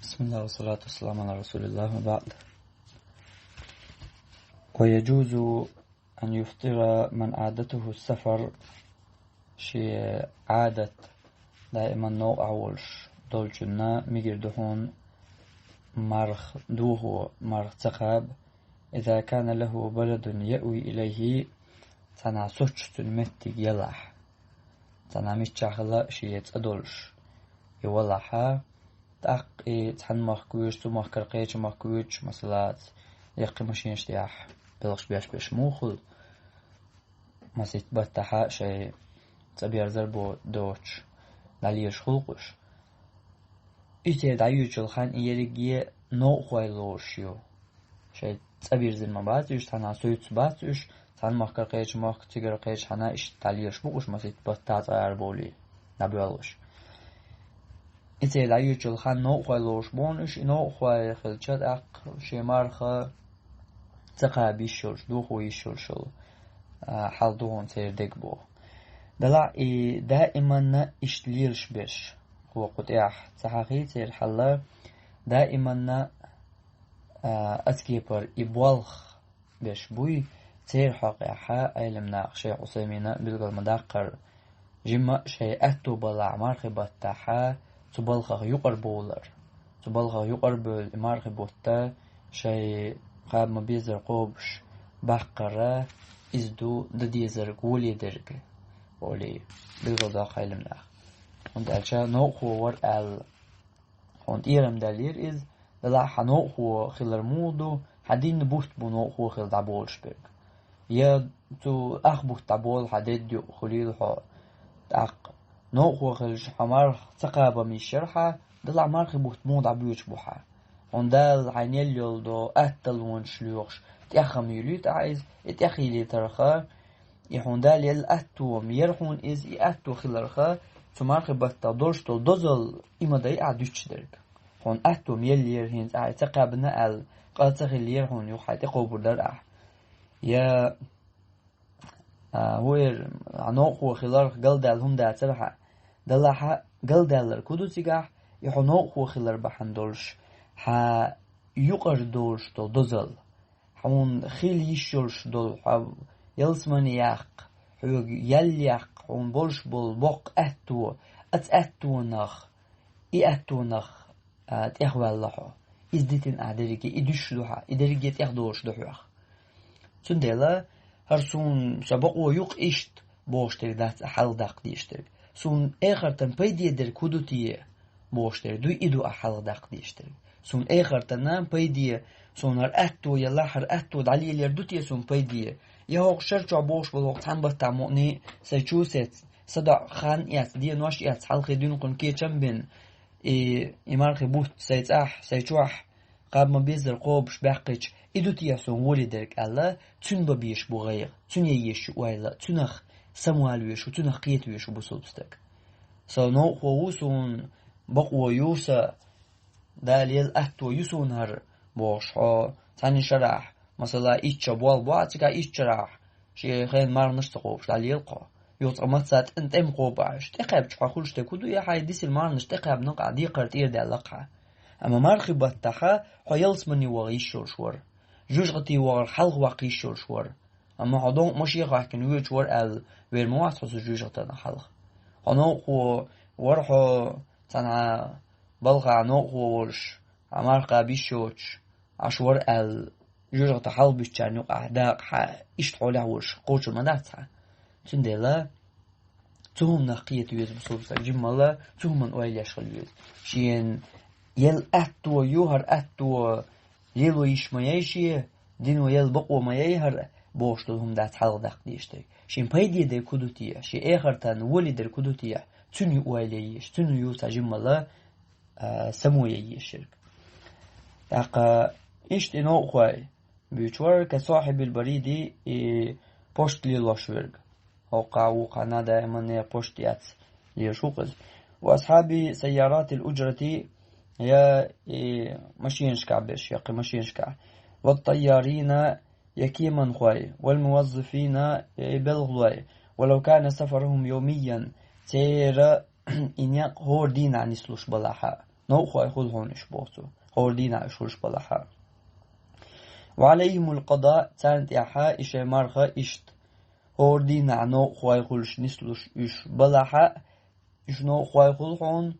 بسم الله والصلاة والسلام على رسول الله وبعد. ويجوز أن يفطر من عادته السفر شيء عادة دائما نوع أولش دولشنا ميجردهون مرخ دوه مرخ تقاب إذا كان له بلد يأوي إليه تنا سوتش تنمتي يلح تنا متشاخلا شيء تدولش يولحها تاق تحن مخكوش تو مخكرقيش مخكوش مسلات يقي ماشين اشتياح بلغش بيش موخل مسيت بتحا شيء تبير زربو دوتش لاليش خلقش إيتي دعيوش الخان إيريجي نو خويلوشيو شيء تبير زر مباتوش تنا سويت باتوش تحن مخكرقيش مخكتيرقيش حنا إيش تاليش بوش مسيت بتات عربولي نبيولش إتي دعيوش الخان نو خويلوش بونش نو خوي خلشات أق شمارخ تقابيشوش دو خويشوشل حال دوهن تيردك بو دلع دائما اشتليرش بش هو قطيح تحقيق تير حلا دائما أتكيبر إبوالخ بش بوي تير حقيقة علمنا شيء عصيمينا بلغل مداقر جمع شيء أتو بلع مرخبة تحا تبالخ يقر بولر تبالخ يقر بول مرخبة تا شيء قاب مبيزر قوبش بقرة إزدو دديزر قولي درق قولي بلغل داق علمنا und alcha no war al und ihrem dalir is la hano ho khiller mudo hadin bucht buno ho khil dabol spek ya tu ach bucht dabol hadid yo khulil ho aq no ho khil hamar taqaba mi sharha dal mar bucht mod abuch buha und dal ainel yoldo atal won shluch تأخم يليت عايز اتأخي لي ترخا يحوندال يل أتو ميرحون إز أتو خلرخا تمارخ بتدورش تو دوزل إما داي عدوش درك هون أتو ميلير هنز عايز تقابنا ال قاتخ اللير هون يوحي تقوبر در يا هوير عنوق خلرخ قلدال هم دا ترحا دلها قلدال كودو تيجاح يحنوق خلر بحندولش ها يقر دولش تو دوزل هون خيل يشولش دول يلسمن ياق يليق هون بولش بول بوق أتو نخ أتو نخ تأخوال لحو إزديتين أعدريكي إدوش لحا إدريكي تأخدوش لحوخ سندلا هرسون سبقو يوق إشت بوشتر دات أحل داق ديشتر سون آخر تنبيدي در كودوتي بوشتر دو إدو أحل داق ديشتر سون آخر تنام بيدي سونر أتو يلاحر أتو دعلي اليردوتي سون بيدي يهوق شرچا بوش بلوق تنبت تعمقني سيچوست صدع خان يات دي نوش يات حلقي دون قن كي چنبن إمارخي بوت سيچوح قاب مبيزر قوبش بحقيش إدوتي يسون ولي درك ألا تن ببيش بغير تن ييش ويلا تنخ سموال ويشو تنخ قيت ويشو بسلبستك سونو خووسون بقو يوسا داليل أتو يسون هر بوش تاني شرح مثلا إيش بوال بواتك إيش شرح شيء خير مارنش تقوبش داليل قا يوطمت سات انت ام قوباش تقاب تخولش تكودو يا حيديس المارنش تقاب نقع دي قرتير دالقها اما مرخي بتخا حيلس مني وغيشور شور جوجغتي ور حلق وقيشور شور اما هدون ماشي غاكن ويشور ال وير موات خصو جوجغتنا حلق هنو خو ورحو تنا بلغا نو خورش امرقا بيشوش عشور ال جوجغت حلق بيشانو اعداق ايش حوله ورش قوش المداتها تندلا توهم نقية يوز بصوبسا جمالا توهم ويل يشغل يوز شين يل أتو يوهر أتو يلو يشميشي دينو يل بقو ميهر بوشتلهم دات حلق داق ديشتي شين بايدي در كدوتيا شي آخر تان ولي در كدوتيا تنو ويل يش تنو يوسا جمالا سمو يشرك داقا إشت إنو خواي بيشور كصاحب البريدي بوشت ليلوشورغ وقع دائما بوشتيات ليشوقز وأصحاب سيارات الأجرة يا مشينشكع بش يقي مشينشكع والطيارين يكيمن خواي والموظفين بالغواي ولو كان سفرهم يوميا تير إنيق هور دين عن سلوش بلاحا نوخو يخل هون إشبوتو خوردينا إشورش بلحا وعليهم القضاء تانت يحا إشي مارخا إشت خوردينا نوخو يخلش نسلوش إش بلحا إش نوخو يخل هون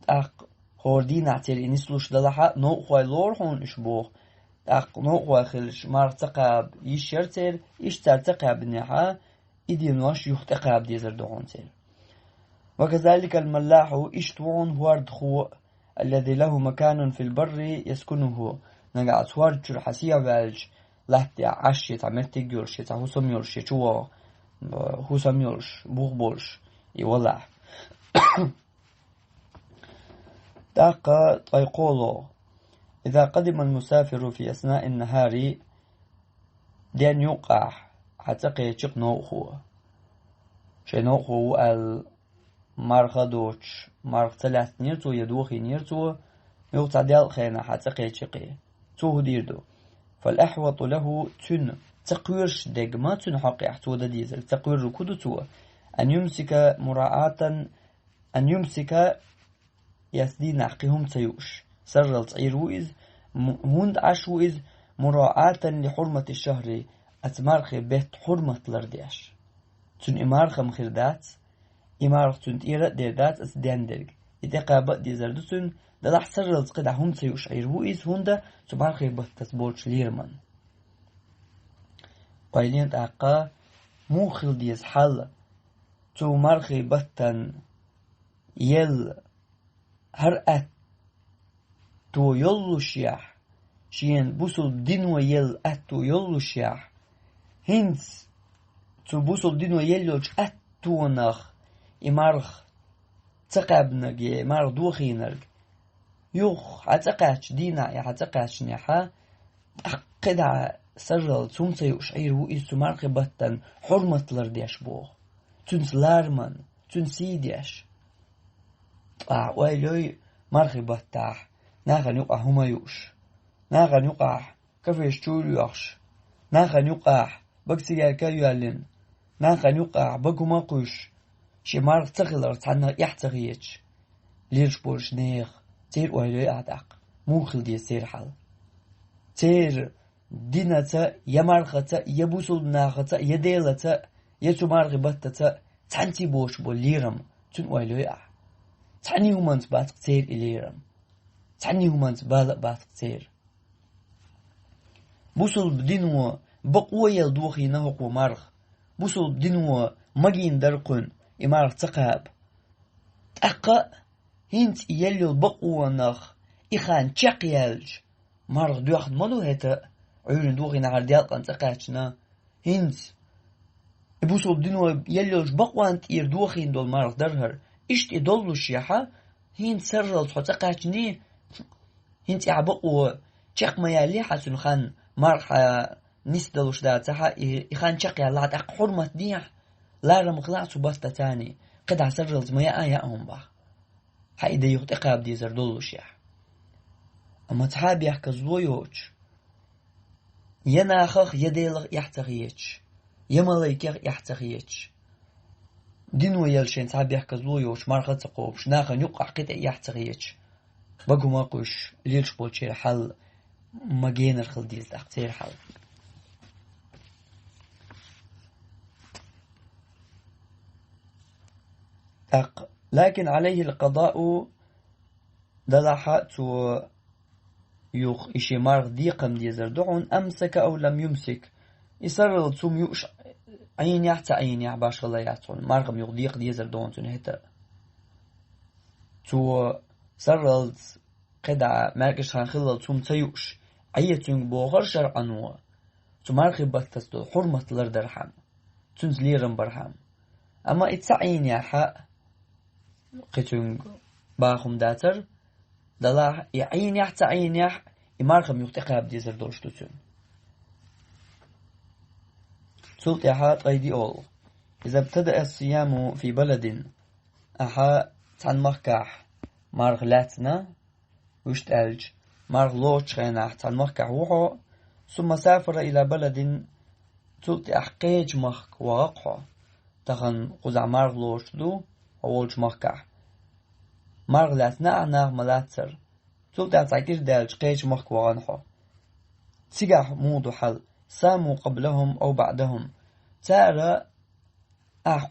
أق خوردينا تيل نسلوش دلحا نوخو يلور هون إشبوخ أق نوخو يخلش مارخ تقاب يشيرتيل إش تقاب نحا إدين واش يختقاب ديزر دعون تيل وكذلك الملاح إشتوون هوارد خو الذي له مكان في البر يسكنه نقع سوارد شرحسية بالج لحتي عشي تعمرتي جورشي تعوسم يورشي شو هوسم يورش بوغ بولش يولع داقة طيقولو إذا قدم المسافر في أثناء النهار دين يوقع حتى يشق نوخو شي نوخو المارخ دوتش مارخ ثلاث نيرتو يدوخي نيرتو يوقع ديال خينا حتى يشقي تو ديردو فالأحوط له تن تقويرش دقما تن حقي احتوى ديزل تقوير ركودو تو أن يمسك يسدين حقهم تيوش سرل تعيروئز هند عشوئز مراعاة لحرمة الشهر أتمارخ بيت حرمة لرديش تن إمارخ مخردات إمارخ تن تيرا ديردات أسدين درق إذا قابت ديزردو تن دلح سرل تقدع هم تيوش عيروئز هند تمارخ بتسبولش ليرمن قايلين تاقا موخل ديز حل تو مارخي بطن يل هرأت تو يلو شيح شين بوصل دينو يل أتو يلو شيح هنس تو بوصل دينو يلوش أتو نخ إمارخ تقابنك إمارخ دوخينرك يوخ عتقاتش دينا يا عتقاتش نيحا قدع سرل تمتي وشعير وإيز تمارخي بطن حرمة لرديش بوغ تنس لارمن تنسيديش ويلوي مارخي بطاح ناغن يقع هما يوش ناغن يقع كفيش تولو يخش ناغن يقع بكسي كيالين ناغن يقع بكما قوش شي مارخ تغلر تعنى يحتغيش ليش بولش نيخ تير ويلوي أعدق موخل دي سير حل تير دينتا يمارختا يبوسل ناختا يديلتا يتمارغ بطتا تعنتي بوش بو ليرم تن ويلوي أع تعني همانت بات كتير إليرم تعني همانت بالق بات كتير بوصل بدينو بقوة يلدوخي نهق ومارغ بوصل بدينو مجين درقن إمارغ تقاب تأقا هنت يلو بقوة نخ إخان تشاق يلج مارغ دوخد مالو هتا عيون دوخي نهار ديالقان تقاتشنا هنت بوصل بدينو يلوش بقوة انت إردوخي دول مارغ درهر إشت إدولو شيحة هنت سرل تقاتشني هنت إعبقوة تشاق ميالي حسن خان مارغ نسدلوش داتها إخان تشاق يالات أق حرمة ديح لا رمقلاع سباستا تاني قد سرل ميا آياهم بح حايدا يغتقاب دي زردولو شيح أما تحاب يحكى زلويوش يناخخ يديلغ يحتغيش يملايكيغ يحتغيش دينو يلشين تحاب يحكى زلويوش مارغة تقوبش ناخا نيقع قطع يحتغيش بقو ماقوش ليلش بولشير حل مجينر خل ديل تحتير حل لكن عليه القضاء دلحات يوخ إشي مارغ ديقم ديزر دعون أمسك أو لم يمسك يسرل تسوم يوش عين يحتى عين يحباش غلا يحتون مارغم يوخ ديق ديزر دعون تنهتا تو سرل قدع ماركش خان خلال تسوم تيوش عيتون بوغر شرعنوا تو مارغي بطستو حرمة لردرحم تنز ليرم برحم أما اتسعين يحا قتون باخم داتر دلاه يعين يحت عين يح يمارخم يختقاب ديزر دولشتوتون سلط يحات غيدي أول إذا ابتدأ الصيام في بلد أحا تان مخكح مارغ لاتنا وشتالج مارغ لوش خيناح تان مخكح وحو ثم سافر إلى بلد سلط أحقيج مخك وغقحو تخن قزع مارغ لوش دو وولج مخكح مرغلات نعناغ ملاتسر سلطة تعكير دالج قيش مخك وغنحو تسيقح موضو حل سامو قبلهم أو بعدهم تارى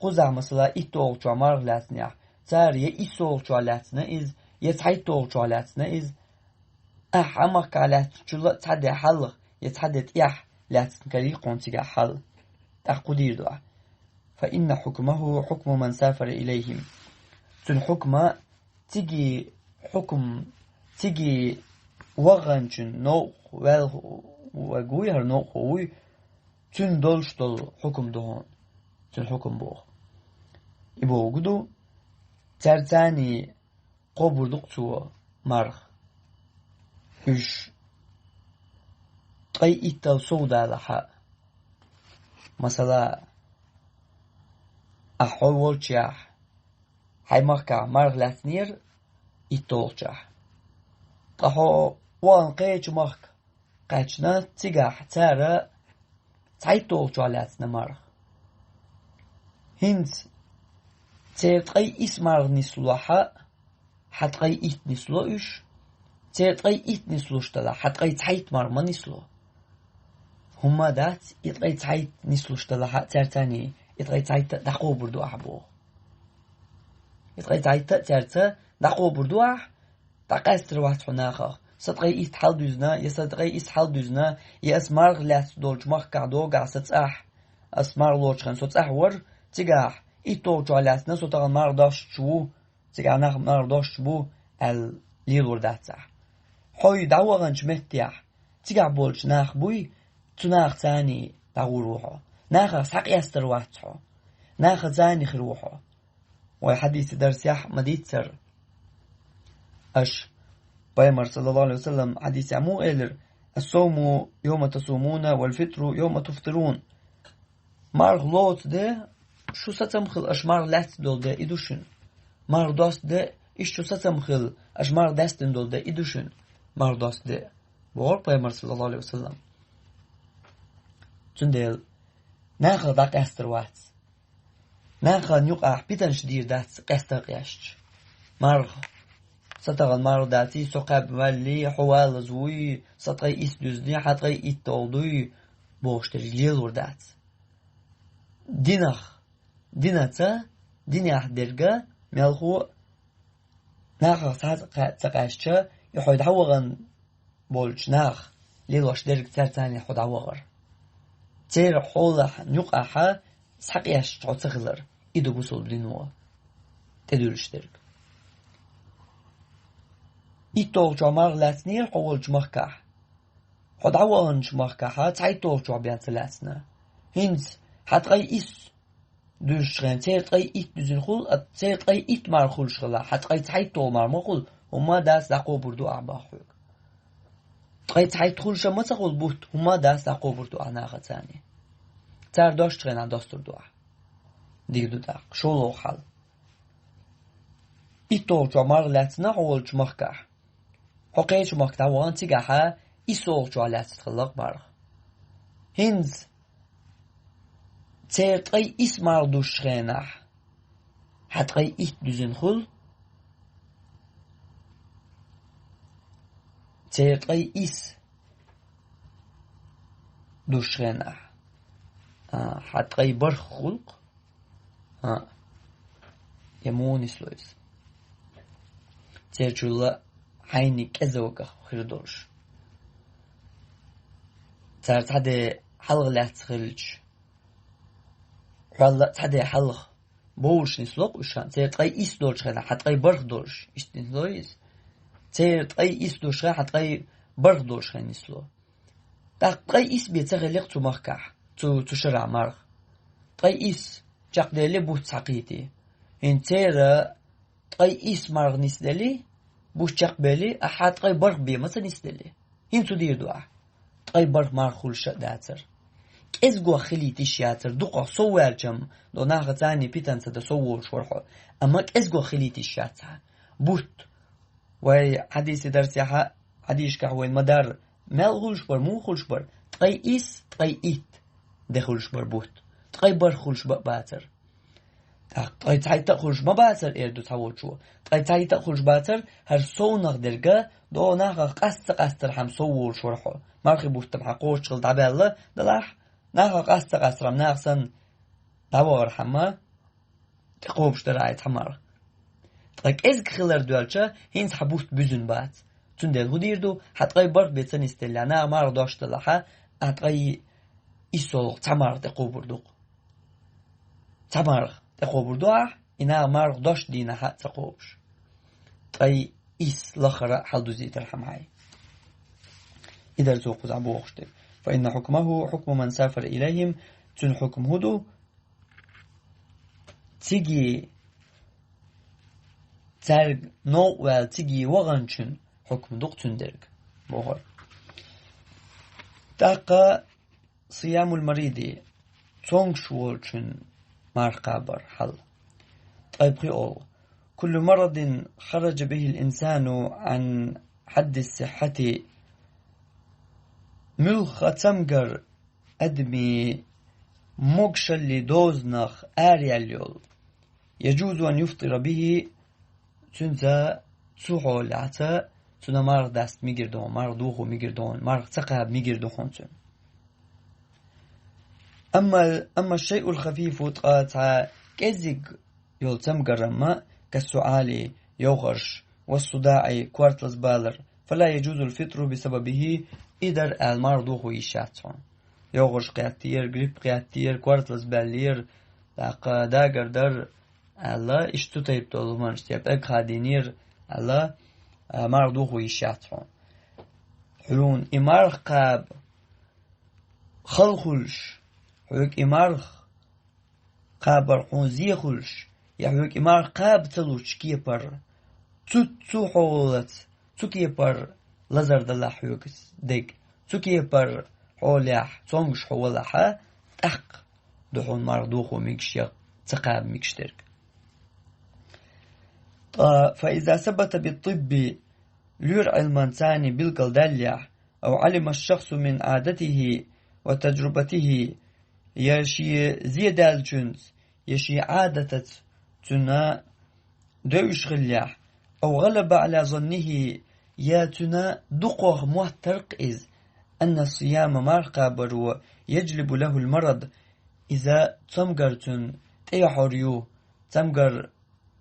قزع مثلا إتول جو مرغلاتنيا تارى إسول جو لاتنا إز يتحيطول جو لاتنا إز عمك على تشل تحدي حل يتحدد لاتن كريقون تيقع حل قدير دعا فإن حكمه حكم من سافر إليهم تن حكمه تيجي حكم تيجي وغنشن نو وقوي هر نو قوي تن دولش دول حكم دهون تن حكم بوغ إبو قدو ترتاني قبر دقتو مرخ إش قي إتو سودا لحا مثلا أحول والشاح هاي مركع مرغ لاتنير إتولشاح قحو وان قيج مرغ قيجنا تيجاح تارا تايتولشو لاتنا مرغ هند تيرتقي إسمار نسلوحا حتقي إت نسلو إش تيرتقي إت نسلوشتلا حتقي تايت مرما نسلو هما دات يتقي تايت نسلوشتلا تيرتاني يتقي تايت دقو بردو أحبو يتقي تايت تيرتا دقو بردو أح دقاستر واحد حناخا ستقي إست حال دوزنا يستقي إست حال دوزنا يأسمار غلات دولج مخكع دوغع ستساح أسمار لوچخن ستساح ور تيجاح إتو جالاتنا ستغل مرداش شو تيجا نخ مرداش بو الليلور داتساح حوي دعوغنش مهتيح تيجا بولش ناخ بوي تناخ تاني دعوروحو ناخ ساق يستر واتحو ناخ تاني خروحو وحديث درس يح مديتسر أش بيمر صلى الله عليه وسلم حديث عمو إلر الصوم يوم تصومون والفطر يوم تفطرون مارغ لوت ده شو ستمخل أشمار لات دول ده إدوشن مارغ داست ده إيش شو ستمخل أشمار داستن دول ده إدوشن مارغ داست ده بور بيمر صلى الله عليه وسلم تندل ناخذ داك أستر وات ناخذ نيوقع بيتن شدير دات قستر قياشت مارغ ستغل مارغ داتي سقاب مالي حوال زوي ستغي إس دوزني حتغي إت تولدوي بوشتر جيل وردات ديناتا دينيح درجة ملخو ناخ تقاشتش يحود عوغن بولش ناخ ليلوش درج ترتاني حود عوغر تير حولح نيقاحا سحقياش تعتخلر إدو بوصل بدينوا تدولش درج إتو جمار لاتنير حول جمخكاح حود عوغن جمخكاحا تعيتو جعبيان تلاتنا هنز حتغي إس دوشغن تيرتغي إت دوزن خول تيرتغي إت مار خول شغلا حتغي تعيتو مار مخول هما داس دقو بردو أعباخوك تغي تعيت خول شما تقول بوت هما داس دقو بردو أعناغة تاني تار داشتغن عن داستر دوح ديك دو داق شولو خال إتو جمار لاتنا حول جمخكاح حقية جمخكتا وان تيغاها إسول جوالات تخلق بارغ هنز تيرتغي إسمار دوشغناح حتغي إت دوزن خل تيرتغي إس دوشغناح حتغي برخ خلق يمون سلويس تيرجولا حيني كزوكا خيردوش تارت هذا حلغ لا تخلج والله تحدي حلغ بولش نسلق وشان تيرتغي إس دولش خلا حتغي برخ دولش إستنلويس تيرتغي إس دولش خلا حتغي برخ دولش خلا نسلو تغي إس بيتغلق تو مخكح تو شرع مرخ تغي إس جاق ديلي بوت ساقيتي إن تيرا تغي إس مرغ نسدلي بوش جاق بالي أحد تغي برخ بي مثلا نسدلي هين تدير دعا تغي برخ مرخول داتر إزغو خليتي شياتر دقا صوّر جم دو ناخ تاني بيتن سدا صوّر شورحو أما إزغو خليتي شياتها بوت وي حديث درس يحا حديث كحوين مدار مال خلش بر مو خلش بر تغي إس تغي إيت دخلش بر بوت تغي بر خلش بر باتر تاي تخرج ما باتر إردو تاول شو تاي تخرج باتر هر صونغ درجة دو ناقة قستر هم صور شرحه مرخي بوستم حقوش شغل دعبالله دلاح ناقة قستر هم ناقصن دعوار حما تقوبش دراعي حمار تاك إزك خلر دوالشة هينس حبوست بزن بات تندل هديردو حتقاي برد بيتسن استلانا مار داشت لحا حتقاي إسولق تمار تقوبردوق تمار تقوبردوع إنا مار داشت دينا حت تقوبش تاي إس لخرا حلدوزي ترحمعي إذا زوق زعبو أخشتك فإن حكمه حكم من سافر إليهم تن حكم هدو تيجي ترق نوع وتيجي وغنشن حكم دوق تندرق بوهر تاقا صيام المريض تونغ شوالشن مارقابر حل طيب قيول كل مرض خرج به الإنسان عن حد الصحة ملخ تمجر أدمي موكش اللي دوزنخ آرياليول يجوز أن يفطر به تنزا تسوحو لعتا تنا مارغ دست ميگردون مارغ دوخو ميگردون مارغ تقاب ميگردون تن أما الشيء الخفيف تقاطع كزيق يلتم قرما كالسعال يوغرش والصداع كوارتلز بالر فلا يجوز الفطر بسببه إدر المارغ دوخو يشاتون يوغرش قياتير غريب قياتير كوارتلز بالير داقر در الله اشتو تيب طولمان اشتيب اقادينير الله مارغ دوخو يشاتون حلون إمارغ قاب خلخلش حلوك إمارغ قابر حونزي خلش يحلوك إمارغ قاب تلوش كيبر تسو حولت تو كيبر لزر دلا حلوك ديك تو كيبر حوليح تونغش حولها تق دحون مارغ دوخو ميكشيق تقاب ميكشترك فإذا ثبت بالطب لور علمان ثاني بالقلداليح أو علم الشخص من عادته وتجربته يشي زيادة الجنس يشي عادة تنا دوش غليح أو غلب على ظنه ياتنا دقوغ محترق إذ أن الصيام مارقابر يجلب له المرض إذا تمغرتن تيحوريو تمغر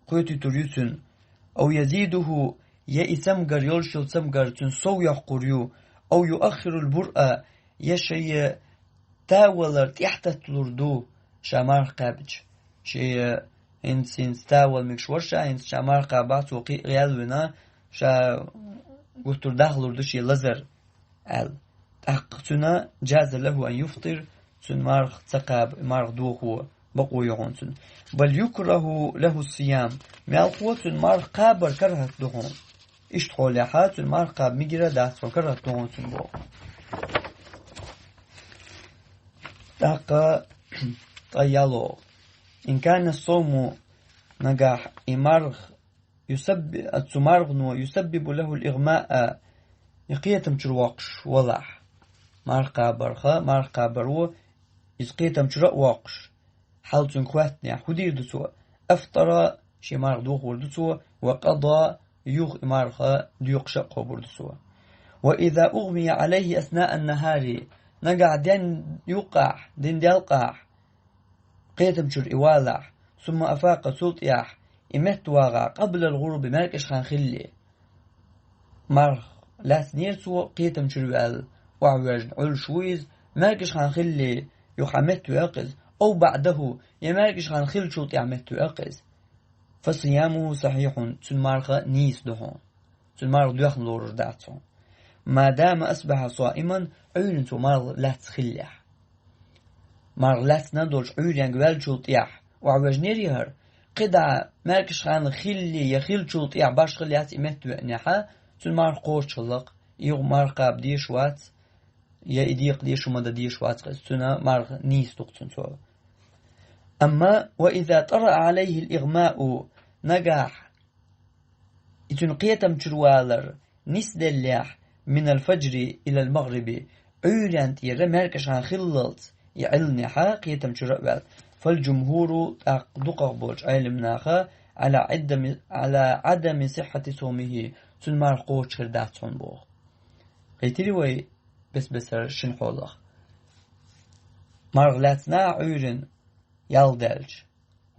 قوتي تريتن أو يزيده يأسمغر يلشل تمغرتن سو يحقريو أو يؤخر البرء يشي تاولر تحت لردو شامار قابج شي إنسان تاول مكشورشا إنس شامار قابات وقي غيالونا شا قلتر داخل شي لزر ال أقتنا جاز له أن يفطر تن مارغ تقاب مارغ دوخو بقوي غونتن بل يكره له الصيام مالقوة مارغ قابر كرهت دهون اشتغل حات مارغ قاب مجرى دهت وكرهت دهونتن بو تاقا طيالو إن كان الصوم نجاح مارغ يسبب له الإغماء يقيتم ترواقش وضح مارغ قابر يقيتم ترواقش حالتن كواتني حدير دسوا أفطر شي مارغ دوخ وردسوا وقضى يوغ مارغ ديوق شق وردسوا وإذا أغمي عليه أثناء النهار نقع دين يقع دين ديالقع قيتم شر إوالح ثم أفاق سلط ياح إمت واغع قبل الغروب ماركش خان خلي مارغ لا سنير سوا قيتم شر وال وعوج عل شويز ماركش خان خلي يحمت ويقز أو بعده يماركش خان خل شوط يعمت ويقز فصيامه صحيح تنمارغ نيس دهون تنمارغ دوخن لورج داتون ما دام أصبح صائما عين تمارغ لا تخليح مارغ لا تندولش عين ينقبل شوط يح وعوج نيريهر قدع ماركش خان خلي يخل شوط يح باش خليات إمت ويقنحا تنمارغ قوش شلق يغ مارقاب ديش وات يا إديق ديش ومدى ديش وات تنا مارغ نيس تقتن سوا أما وإذا طرأ عليه الإغماء نجاح إتنقيتم تروالر نس دليح من الفجر إلى المغرب عيران تيرا ماركش عن خلط يعلني حاقيتم تروال فالجمهور دقق بولج علم ناخا على عدم صحة صومه سن مارقوش خردات صن بوغ قيتلي وي بس شن حولخ مارغلاتنا عيرن يال دالج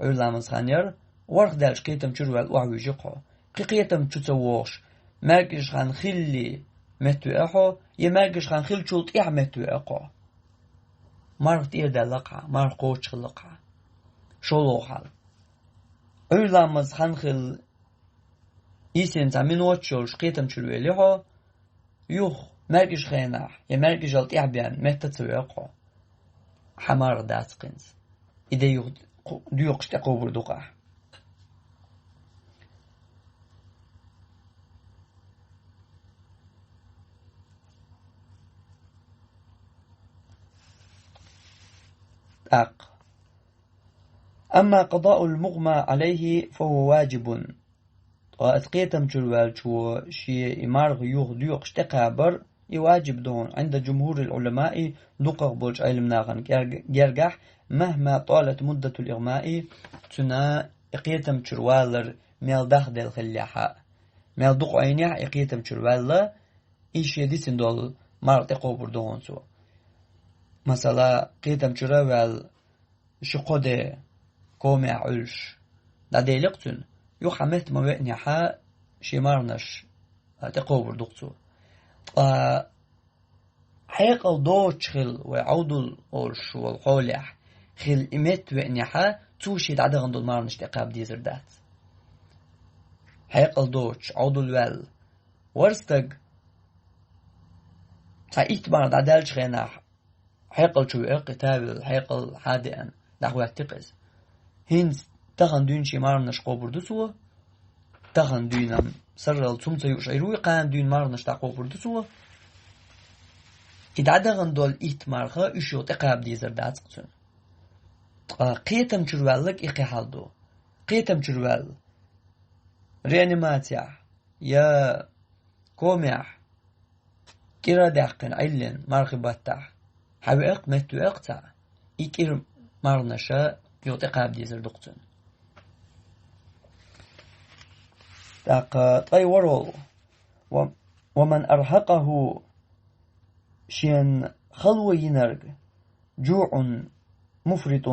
عير لامز خانير ورخ دالج قيتم چروال وعوي جقو قيتم چوتووش مرقش خان خلي متو اخو يمرقش خان خل چولت اح متو اخو مارغ تير دالقا مارغ قوش خلقا شولو حال عير لامز خان خل يسين تامين وچولش قيتم چروالي هو يوخ مرقش خيناح يمرقش جلت اح بيان متو اخو حمار داتقنز إذا ديوقش تقوبر دقاه أما قضاء المغمى عليه فهو واجب وأتقيتم جلوال شو شي إمارغ ديوقش تقابر يواجب دون عند جمهور العلماء دقق بولج علم ناغن جرجح مهما طالت مدة الإغماء تنا إقيتم شروالر ميل داخل خليحة ميل دق عينيح إقيتم شروالر إيش يديسن دول مارت قوبر دون سو مثلا قيتم شروال شقودة كومع علش دا ديلقتن يحمت موئنيحة شمارنش تقوبر دقتو حيقل دوش خل وعودل أولش والحولح خل إمت وإنيحا توشيد عدغن دول مارنش تقاب ديزر دات حيقل دوش عودل وال ورستق سايت بارد عدالش خيناح حيقل شو قتابل حيقل حادئا دعوات تقز هنس تغن دون شي مارنش قوبر دوسوا تغن دونم سرل تمتا يشعروي قان دون مارنش تقوبر دوسوا إذا عدغن دول إيت مارخا إشيو تقاب ديزر دات قتن قيتم چروالك إقي حالدو قيتم چروال ريانيماتيا يا كوميح كيرا داقن عيلن مارخي باتاح حويق متو اقتا إكير مارنشا يو تقاب ديزر دقتن طيورول ومن أرهقه شين خلو ينرق جوع مفرط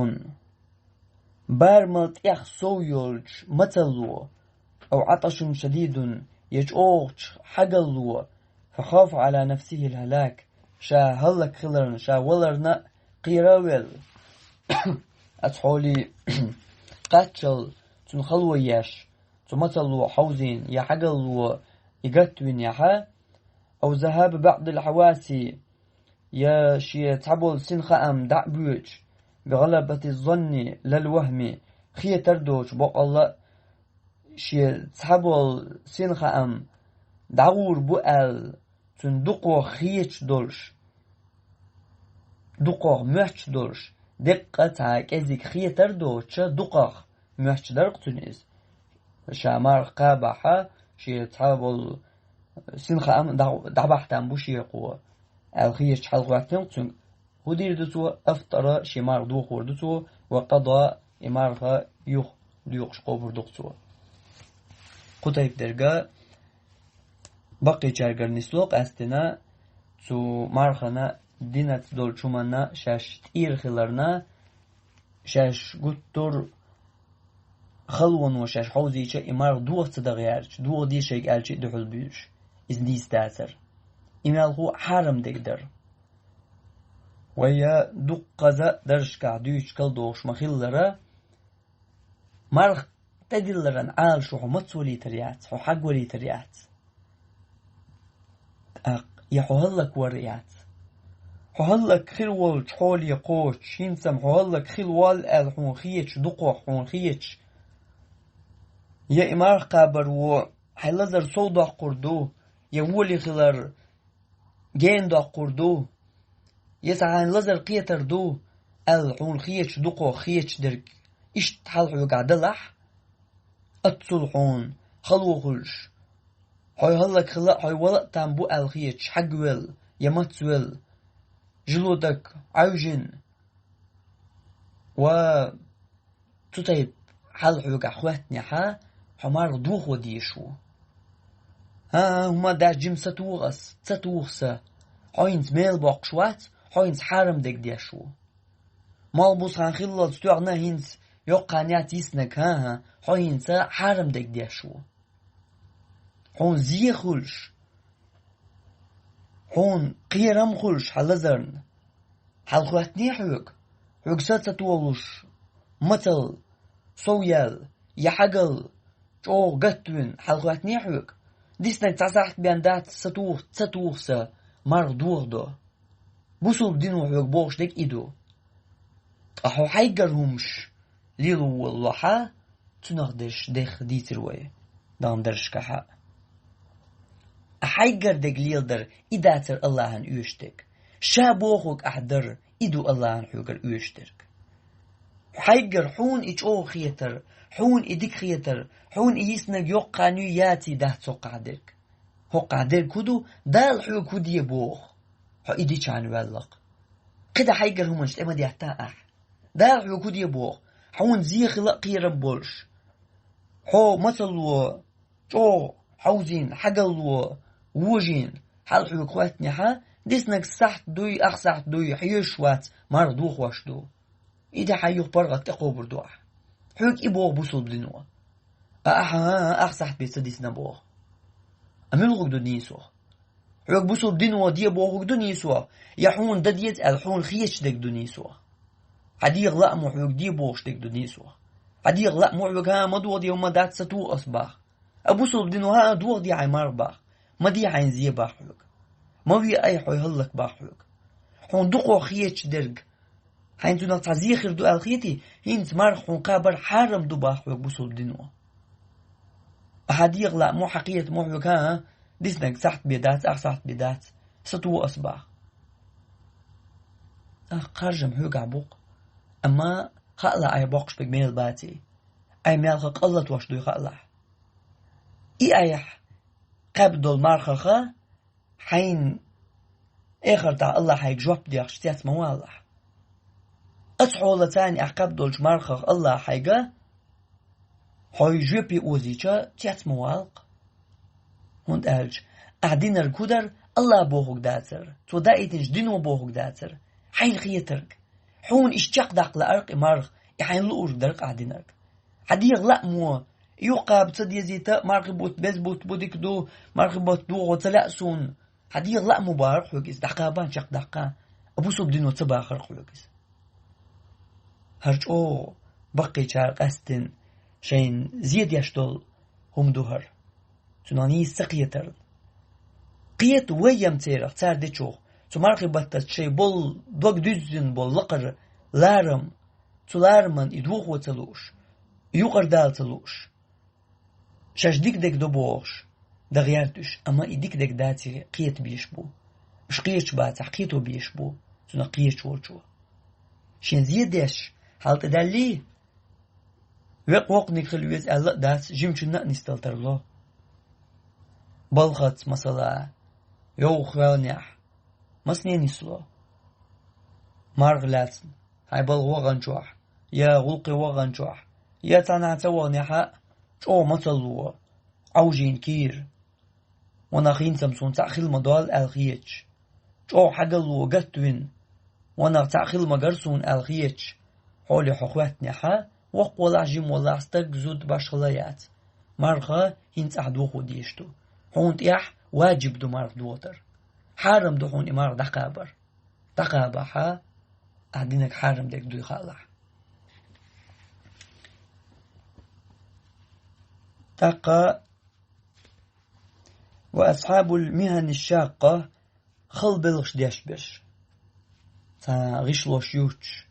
بارمت يخ سويولج متلو أو عطش شديد يجوغج حقلو فخاف على نفسه الهلاك شا هلك خلرن شا ولرنا قيراول أتحولي قاتشل تن خلو ياش تمتلو حوزين يا حقلو يقتوين يحا أو ذهاب بعض الحواسي يا شي تعبول سنخام دعبوج بغلبة الظن للوهم خي تردوش بق الله شي تعبول سنخام دعور بؤل تندقو خيش دولش دقو محش دولش دقة تعكزك خي تردوش دقو محش درق تنيز شامار قابحة شي تعبول سنخام دعبحتان بوشي قوة الخيش حلقاتهم تن هدير دسو أفطر شمار دو خوردسو وقضى إمارها يوخش قوبر دقسو قطيب درجة بقي جارجر نسلوق أستنا سو مارخنا دينات دول شمانا شاش تير خلرنا شاش قطر خلون وشاش حوزي شا إمار دو صدغيارش دو دي شيك ألشي دحل بيش إذن دي ستاسر إمال هو حرم دقدر ويا دقزة درشكا دوش كل دوش مخيلرا مرخ تدلرن عال شو متسولي تريات حو حق ولي تريات يحو هلك وريات حو هلك خيل والج حولي قوش شينسم حو هلك خيل وال حون خيش دقو حون خيش يا إمار قابر و حيلزر صودا قردو يولي خلر جين دا قردو يسعان لزر قيتر دو الحون خيش دقو خيش درك إش تحلحو قعدلح أتصلحون خلو خلش حي هلك خلا حي ولق تنبو الخيش حقول يمتسول جلودك عوجن و تطيب حل حوق أخواتني حمار دوخ وديشو هما داش جيم ستوغسا حوينز ميل بوقشوات حوينز حارم ديك ديشو مال بوس خلال ستوغنا هينز يوقانيات يسنك حوينز حارم ديك ديشو حون زي خلش حون قيرم خلش حلزرن حل خواتني حوق ستوغش متل سويل يحقل جو قتون حل خواتني حوق ديسنك تعسحت بياندات ستوغسا مار دوغدو بوصل بدينو حوق بوغش ديك إيدو أحو حيقرهمش ليلو والله تنغدش ديخ ديتروي دام درش كحا أحيقر ديك ليلدر إداتر الله هن يوشتك شابوخوك أحدر إدو الله هن حوقر يوشترك حيقر حون إيش خيتر حون إديك خيتر حون إيسنك يوقانو ياتي ده تقعدك هو قعدر كدو دال حو كودي بوخ هو إدي كان والق قدا حيقر همش إما دي أحتاح دال حو كودي بوخ حون زي خلق قيرم بولش حو مثلو جو حوزين حقلو ووجين حال حو كواتني ديسنك سحت دوي أخسحت دوي حيوشوات مردوخ واشدو إذا حيوخ برغت تقوبر دوح حوك إبوغ بوصل بدنوه أخسحت بيستديسنا بوغ أملغك دو نيسو حوك بوصل بدنوه دي بوغك دو نيسو يحون دديت الحون خيش دك دو نيسو حديق لأمو حوك دي بوغش دك دو نيسو حديق لأمو حوك مدوغ دي وما دات ستو أصباح أبوصل بدنوه دوغ دي عمار باخ ما دي عين زي باخ حوك ما في أي حوي هلك باخ حوك حون دقو خيش درق حين تنا تعزيخر دو الخيتي هينت مرخون قابر حارم دو باخ حوك بوصل بدنوه أحديق لأمو حقية مو حوك ديسنك سحت بيدات أخسحت بيدات ستو أصباح قرجم حوك عبوق أما خألا أي بوقش بك ميل باتي أي ميل قلت واش دوي خألا أيح قابدو المرخخة حين آخر تاع الله حيك جواب دي أخشتيات موالح أتحولة تاني أقابدو المرخخ الله حيقا حي جوبي أوزيشا تيات موالق هند ألج أعدين الكودر الله بوهوك داتر تو دايتنش دينو بوهوك داتر حين خيترك حون اشتاق داق لأرق مرخ يحين لؤر درق أعدينك حديق لأمو يوقع بتصدي زيتا مرخبوت بزبوت بوديك دو مرخبوت دو غتلأسون حديق لأمو بارق حوكيس دقابان شاق دقا أبو صوب دينو تباخر حوكيس هرج بقي شارق أستن شين زيد يشتول هم دوهر تناني سقيتر قيت ويم تيرق تار دي چوخ تو مرخبتت شي بول دوك دوزن بول لقر لارم تو لارمن يدوخ وتلوش يوقر دال تلوش شاش ديك ديك دو بوغش دا غيرتوش أما إديك ديك داتي قيت بيشبو مش قيت باتح قيتو بيشبو تنا قيت شورشو شين زيدش حالت دالي وق نخلويز ألا دات جيمشنا نستلتر له بلخت مثلا يوخ ونيح مسني نسلو مارغلاتن هاي بلغ وغنجوح يا غلقي وغنجوح يا تنعت ونيحا شو مثلو عوجين كير ونخين سمسون تأخيل مدال الخيج شو حقلو قتوين ونخ تأخيل مقرسون الخيج حولي حخوات نيحا وق ولا جيم ولا استق زود باشغليات مرخا هينت أحدو خوديشتو هونت إح واجب دو مرخ دوتر حارم دو هون إمار دقابة أهدينك حارم ديك دو يخالح تقى وأصحاب المهن الشاقة خل بلغش ديشبش تا غشلوش يوتش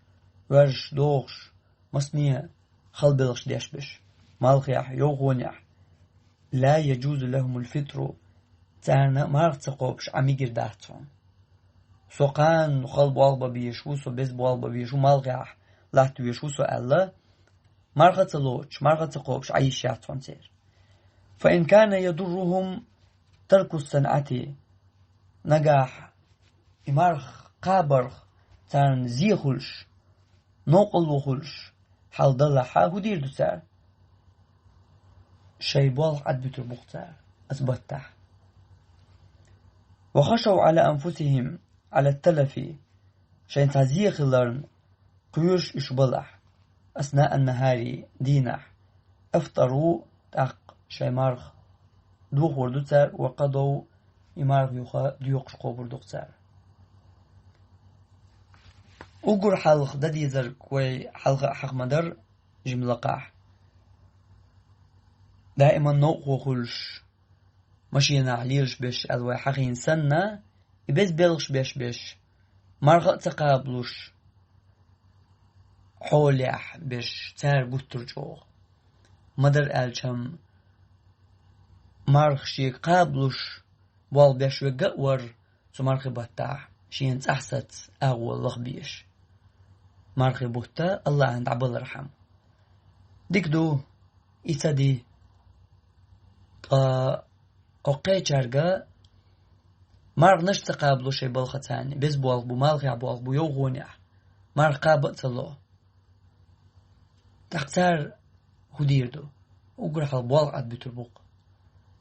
ورش دوغش مصنية خل بلغش ديشبش مالخيح يوغونيح لا يجوز لهم الفطر تانا مارغ تقوبش عميقر داهتون سوقان خل بوالبا بيشو سو بز بوالبا بيشو مالخيح لاتو يشو سو ألا مارغ تلوش مارغ تقوبش عيشاتون تير فإن كان يضرهم ترك الصنعة نجاح إمارخ قابرخ تان زيخلش نوقل وخلش حال ضلحا هدير دوسار شي بالغ عد بتر بختار أثبتح وخشوا على أنفسهم على التلف شين تعزيق اللرن قيوش إشبلح أثناء النهار دينح افطروا تق شي مرخ دوخ وردوتر وقضوا إمارغ يوخا ديوقش قوبر دوختر أقر حلق دادي زر كوي حلق حق مدر جملقاح دائما نوق وخلش ماشينا عليلش بيش الواي حقين سنة يبز بيلغش بيش مرغ تقابلوش حوليح بيش تار بوتر جوغ مدر ألشم مرغ شي قابلوش وال بيش وقور سو مرغ بطاح شين تحست أول لغبيش مرغ بوتا الله عند عبال رحم ديك دو إتدي أوقي جارجا مرغ نش تقابلو شي بالختاني بس بوالغ بو مالغ يعبوالغ بو يوغونيح مرغ قابلت الله تختار هدير دو وقرح البوالغ عد بتربوق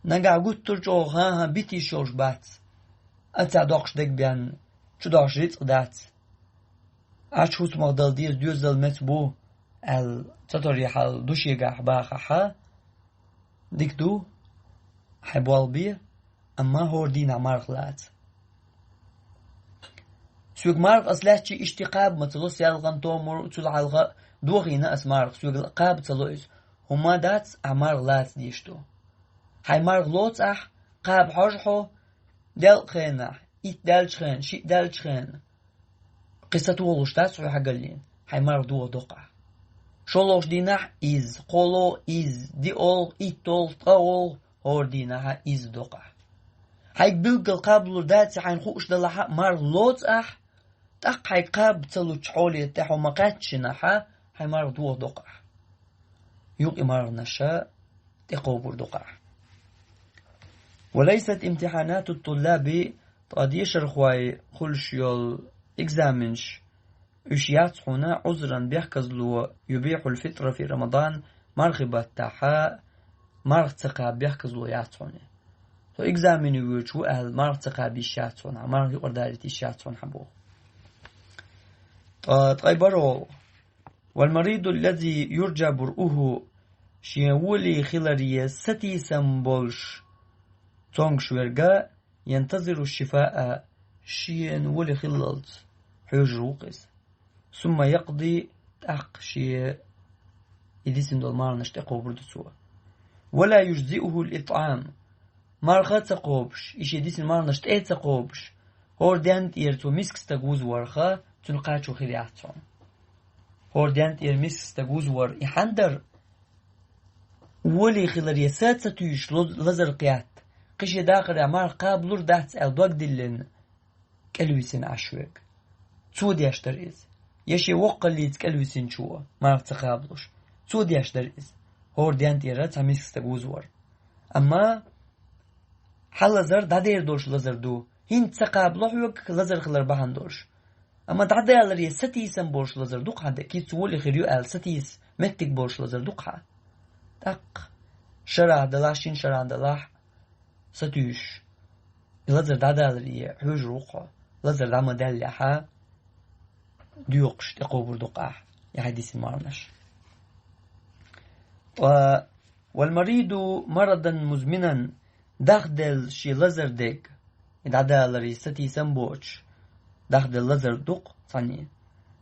نقع قد ترجو ها بيتي شوش بات أتا دوقش دك بيان شو دوقش ريت قدات عاش هوت مغدال ديز ديوزل متبو تطري حال دوشي قاح باخا ديك دو حبوال بيه أما هور دينا مرغ لات سوق مرغ أسلاتشي اشتقاب متلوس يالغن تومر تلعالغا دوغينا أس مرغ سوق قاب تلويز هما دات أمرغ لات ديشتو هاي مرغ لوت قاب حرحو دل خينا إت دل خين شي دل خين قصة ولوش تاسعو حقلين هاي مرغ دو دوقع شولوش دينح إز قولو إز دي أول إتول طول هور دينها إز دوقع هاي بلقل قابلو داتي حين خوش دلها مرغ لوت تق هاي قاب تلو تحولي تحو مقاتشنها هاي مرغ دو دوقع يوقي مرغ نشا تقوبر دوقع وليست امتحانات الطلاب قد رخواي خلش يول إكزامنش أشيات هنا عذرا بيحكزلو يبيح الفطر في رمضان مرغبة تاحا مرغ تقا بيحكزلو ياتونه تو إكزامن يوجو أهل مرغ تقا بيشاتونه مرغ يقرداريتي شاتون حبوه طيبرو والمريض الذي يرجى برؤه شيولي خلارية ستي سمبولش تونغ شويرغا ينتظر الشفاء شين ولي خلالت حيوج روقس ثم يقضي تق شي يديسن دول مارنش تقو بردسوا ولا يجزئه الإطعام مارخات تقوبش إيش يديسن مارنش تقوبش هور دانت يرتو مسكس تقوز ورخا تنقاتشو خلياتهم هور دانت ير مسكس تقوز ور يحندر ولي خلال يسات ستويش لزر قيات قش داخل عمار قابلور دات الدوق دلن كلويسن عشوك تود يشتر إز يشي وقل ليت كلويسن شوا ما تقابلوش تود يشتر إز هور دانت يرات همسكس تقوز ور أما حال لزر دادير دوش لزر دو هين تقابلوح يوك لزر خلال بحان دوش أما دعدا يالر ستيسن بورش لزر دوق هادا كي تولي خيريو آل ستيس متك بورش لزر دوق ها تق شرع دلاشين شرع دلاح ستيش لزر دعدا يالر حوج روقا لزر دعما داليحا ديوقش تقوبر دوقاه يحديث المارنش والمريض مرضا مزمنا داخدل شي لزر ديك دعدا يالر ستيسن بورش داخل لزر دوق ثانية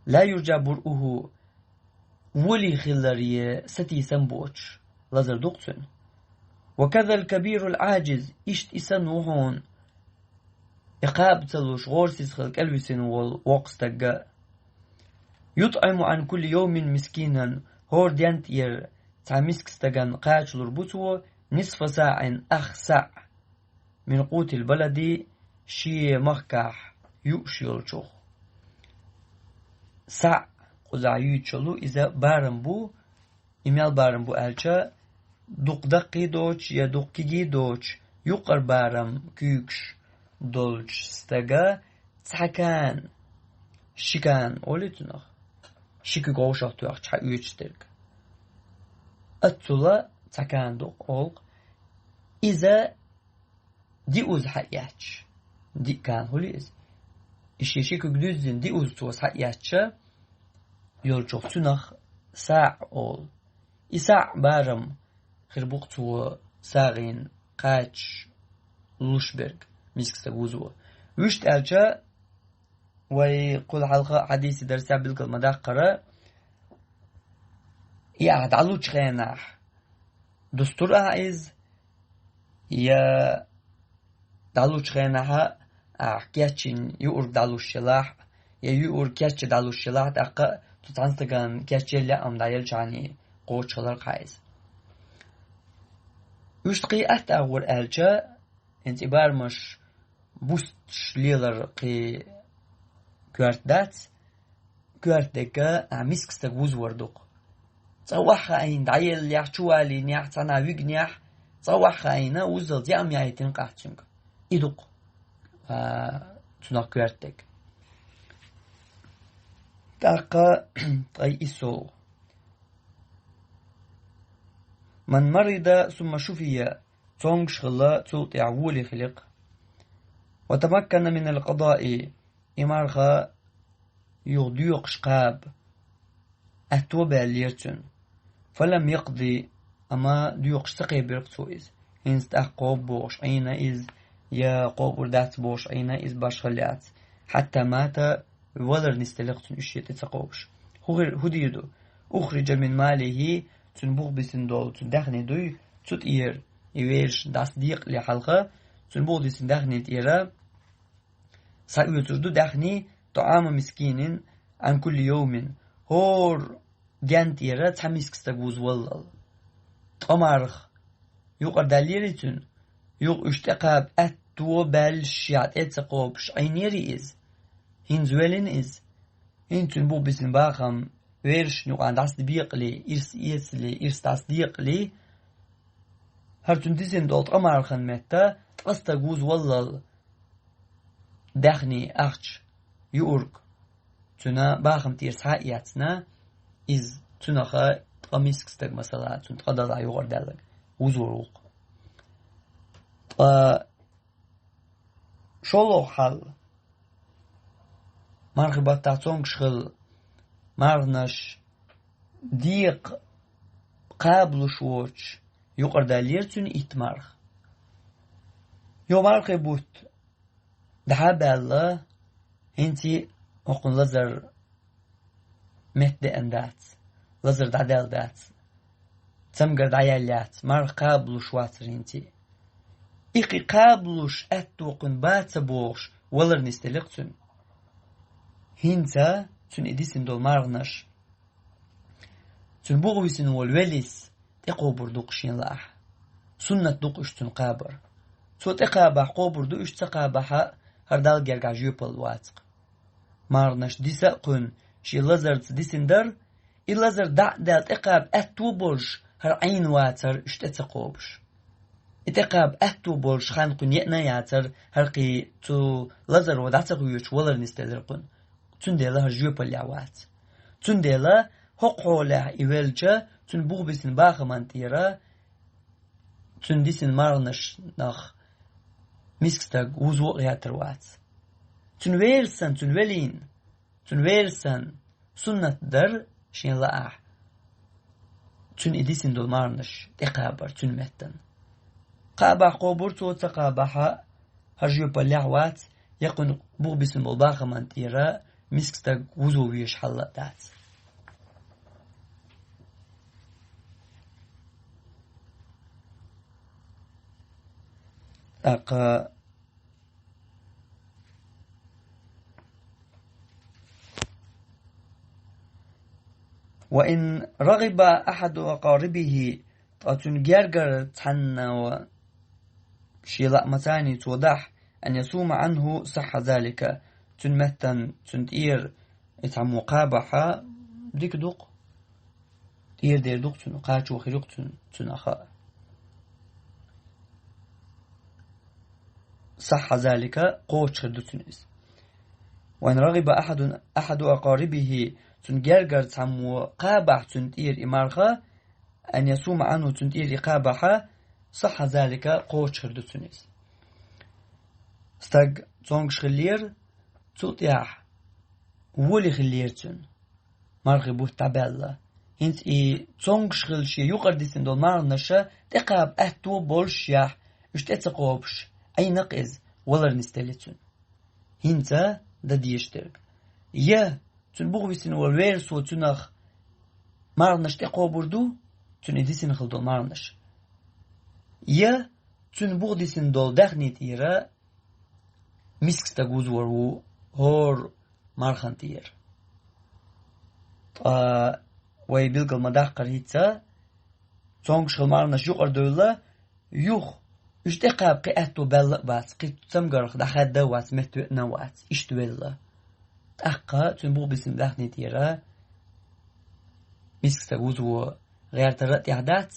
لا يرجى برؤه ولي خلارية ستي سنبوش لزر دوق سن وكذا الكبير العاجز إشت إسنوهون إقاب تلوش غورسيس خلق ألوسن والوقس تقا يطعم عن كل يوم مسكينا هور ديانت ير تعمسك استقان قاش لربوتو نصف ساعة أخ ساع من قوت البلد شي مخكاح يؤشيل شو سع قزعيو تشلو إذا بارم بو إميال بارم بو ألشا دوق دقي دوش يا دوقي دوش يقر بارم كيكش دولش ستاقا تحكان شكان أولي تنخ شكو قوشة توقع شا يجترك أتلا تكاندو قول إذا دي أوز حياتش دي كان هوليز إشي شكو قدوزين دي أوز توز حياتش يولجوف تنخ ساع أول إساع بارم خربوقتو ساغين قاتش لوشبرغ ميسكستا وزو وشت ألجا ويقول حلقة حديثي درسها بالكل مداقرة يعد علوش غيناح دستور عايز يا دالوش غيناها كياتشين يور دالوش شلاح يا يور كياتش دالوش شلاح دقة تتعنستغان كياتش لا أم دايل جاني قوش خلر قايز وشتقي أول ألجا انتبار مش بوست ليلر قي كوارتدات كوارتدكا عميسكستك وزوردوق صوحها عين دايل يحشوالي نيح تناويق نيح صوحها عينا وزل دي أم يايتين قاعتشنك إدوق تناق كوارتدك تاقا طي إسو من مرض ثم شفي تونغ شغلا توت يعولي خلق وتمكن من القضاء إمارخا يغديق شقاب أتوبع ليرتن فلم يقضي أما ديوق شتقي برقتوئز إنس تأقوب بوش أين إز يا قوب وردات بوش أين إز باش خليات حتى مات ولر نستلقتن إشيت تقوبش هديدو أخرج من ماله تنبوغ بسندول تندخني دوي تتئير إيويرش داس ديق لحلقة تنبوغ دي سندخني تئيرا سأيوتردو دخني طعام مسكين عن كل يوم هور ديان تئيرا تحميسك استقوز والله تقمارخ يقر داليرتن يق اشتقاب أتو بالشيات اتسقوبش عينيري إز هين زوالين إز هين تنبوغ بسن باخم ويرش نوع داس دبيقلي إرس إيسلي إرس داس ديقلي هرتون ديسن دولت أمارخن متى تقستقوز والله دخني أخش يورك تنا باخم تيرس حقياتنا إز تنخا تقميسك استق مثلا تنتقضى لا يغر دالك وزوروق شولو حل مرغبات تاعتونك شغل مارنش ديق قابل شوش يقر داليرتون إتمارخ يو مارخ بوت دحاب الله هنتي وقن لزر مهد اندات لزر دعدال دات تمقر دعيالات مارخ قابل شواتر هنتي إقي قابلوش أتوقن باتبوش ولر نستلقتن هنتا تن إديسن دول مارغنش تن بغويسن والوليس تقوبر دوقشين لاح سنة دوقش تن قابر تو تقابح قوبر دوقش تقابح هردال جرقع جيوبل واتق مارغنش ديسا قن شي لزرت ديسن در إلازر دال تقاب أتوبرش هر عين واتر اشتتقوبش اتقاب أهتو بولش خانقون يأنا ياتر هرقي تو لزر ودعتق ويوش ولر نستدرقون تون ديلا هرجيوب اليعوات تون ديلا هقو له إيوالجا تون بوغ بسن باخمان تيرا تون ديسن مارنش نخ ميسكستاق وزوق ياتروات تون ويرسن تون ولين تون ويرسن سنة در شين لأح تون إديسن دول مارنش تقابر تون متن قابح قوبر تو تقابح هرجيو باللعوات يقن بوغ بسم بالباخ من تيرا مسكستك وزو ويش حلا دات أقا وإن رغب أحد أقاربه تنجرجر تحنى شيلاء متاني توضح أن يصوم عنه صح ذلك تنمتن تنتير اتعم مقابحة ديك دوق تير دير دوق تنقاش وخيروق تنخاء صح ذلك قوش خدو تنس وإن رغب أحد أقاربه تن جرجر تسمو قابح تنتير إمارخة أن يصوم عنه تنتير قابحة صح ذلك قوش خردو تنيس استق تونغش خلير تطيح ولي خلير تن مارغي بوه تابيلا هنت تونغش خلشي يقردسين دول مارنشا تقاب أهتو بولش يح اشتتقوبش أي نقز ولر نستلتن هنت دا ديشترك تن بوغويسين والويرس وتنخ مارنش تقوبردو تن إديسين خلدو مارنش تن بوغديسين دول دخنيت إيرا مسكس تقوز ورو هور مارخان تير ويبيلقل مداق قريتسا تونغش خلمارنش يقردولا يوخ اشتقاب قيأتو بلق باس قيتو تسمقرخ دخاد دواس مهتو نواس اشتويلا تأقا تنبوغ بسم دخني تيرا مسكس تقوزو غير ترات يحدات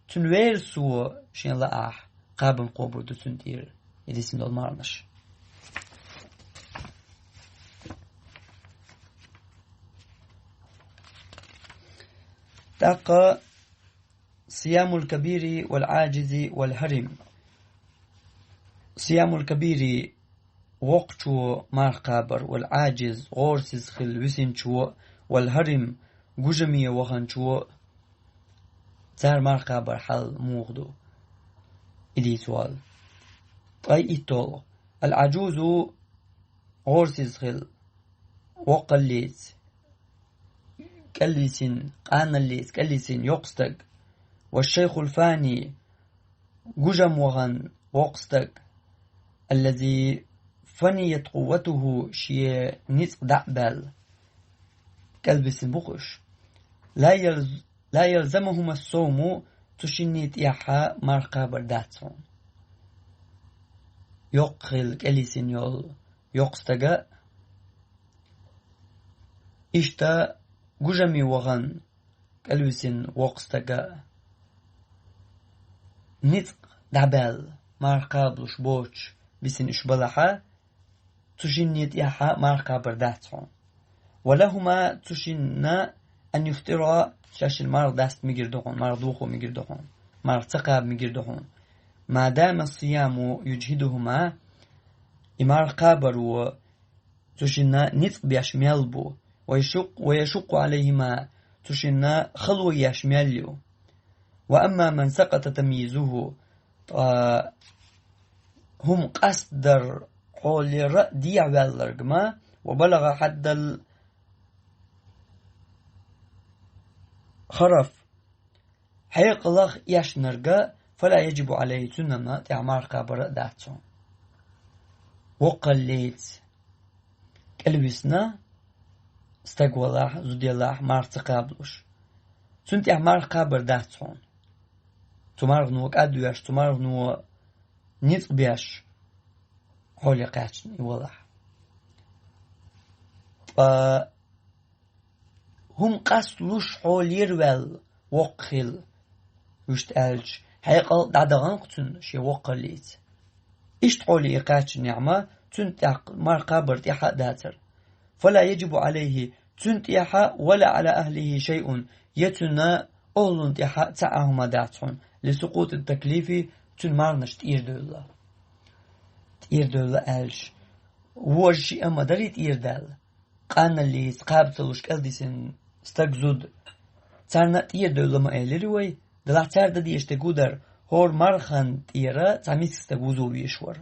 تنوير سو شين لأح قابن قوبر دو تنتير يديسن دول مارنش تأقا صيام الكبير والعاجز والهرم صيام الكبير وقتو مارقابر والعاجز غورسز خل وسنشو والهرم جوجمي وخنشو تار مارقابر حل موغدو إدي سوال أي إتول العجوز غورسز خل وقليز كالليسين قانليس كالليسين يقصدق والشيخ الفاني جوجم وغن وقصدق الذي فنيت قوته شيء نسق دعبال كالبس بقش لا يلزمهم الصوم تشنيت يحا مرقا برداتهم يقخل كاليسين يول يقصدق إشتا جوجمي وغن كالبسين وقصدق نسق دعبال مرقا بلش بوش بسن إشبالحا تشنيت يحا مرقا برداتهم ولهما تشنا أن يفترى شاش المرض داست مجردهون مرضوخو مجردهون مرتقب مجردهون ما دام الصيام يجهدهما إمار قابر تشنا نطق بيشمل بو ويشق عليهما تشنا خلو يشمل وأما من سقط تمييزه هم قصدر قول رأدي عوالرقما وبلغ حد خرف حيقلق يشنرقا فلا يجب عليه سنما تعمار قابر داتون وقليت كالوسنا استقوالله زودي الله مارتقابلوش سنت اعمار قابر داتون تمارغنو قادوش تمارغنو نطق بيش حولي قاتشن والله هم قصلوش حول يروال وقخل وشتالج حيقل دعدغان قتن شي وقليت اشت حولي قاتشن نعمة تنتق مرقابر تيحا داتر فلا يجب عليه تنتيحا ولا على أهله شيء يتنا أولون تيحا تعاهما داتون لسقوط التكليف تنمارنش تير دولا ألش وجي أما داري تير دال قانا اللي سقابتلوش كالديسن استقزود تارنا تير دولا ما إليروي دلع تار دادي اشتقودر هور مرخان تيرا تعميس استقوزو بيشور